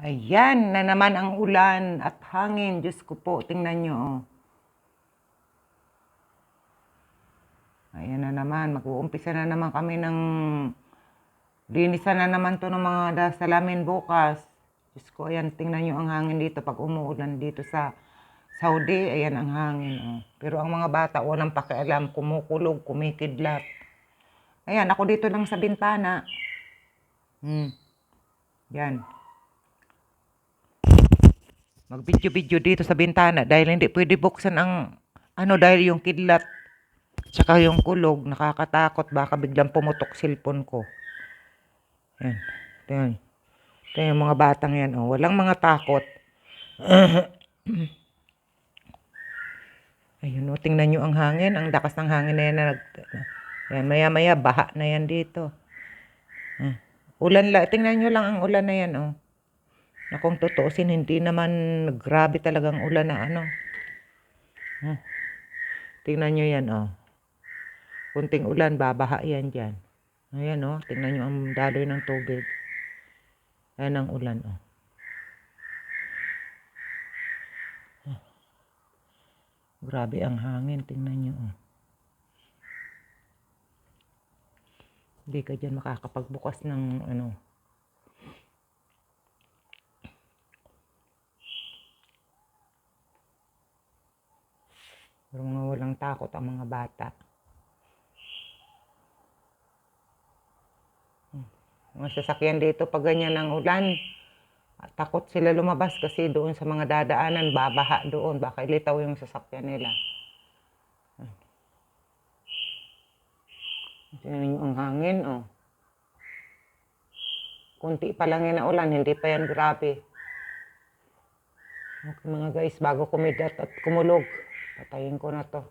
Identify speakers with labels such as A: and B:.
A: Ayan na naman ang ulan at hangin. Diyos ko po, tingnan nyo. Oh. Ayan na naman, mag-uumpisa na naman kami ng linisan na naman to ng mga salamin bukas. Diyos ko, ayan, tingnan nyo ang hangin dito pag umuulan dito sa Saudi. Ayan ang hangin. Oh. Pero ang mga bata, walang pakialam, kumukulog, kumikidlat. Ayan, ako dito lang sa bintana. Yan. Mag-video-video dito sa bintana dahil hindi pwede buksan ang dahil yung kidlat tsaka yung kulog, nakakatakot, baka biglang pumutok cellphone ko. Yan. Ito yung mga batang yan, oh. Walang mga takot. Ayun, oh, tingnan nyo ang hangin, ang lakas ng hangin na yan yan, maya-maya, baha na yan dito. Ulan lang, tingnan nyo lang ang ulan na yan, oh. Na kung tutuusin, hindi naman grabe talagang ulan na Tingnan nyo yan, oh. Kunting ulan, babaha yan dyan. Ayan, oh. Tingnan nyo ang daloy ng tubig. Ayan ang ulan, oh. Grabe ang hangin. Tingnan nyo, oh. Hindi ka dyan makakapagbukas ng Pero mga walang takot ang mga bata. Mga sasakyan dito pag ganyan ang ulan, takot sila lumabas kasi doon sa mga dadaanan, babaha doon, baka ilitaw yung sasakyan nila. Tingnan nyo ang hangin, oh. Kunti pa lang yan na ulan, hindi pa yan grabe. Okay mga guys, bago kumidat at kumulog, patayin ko na to.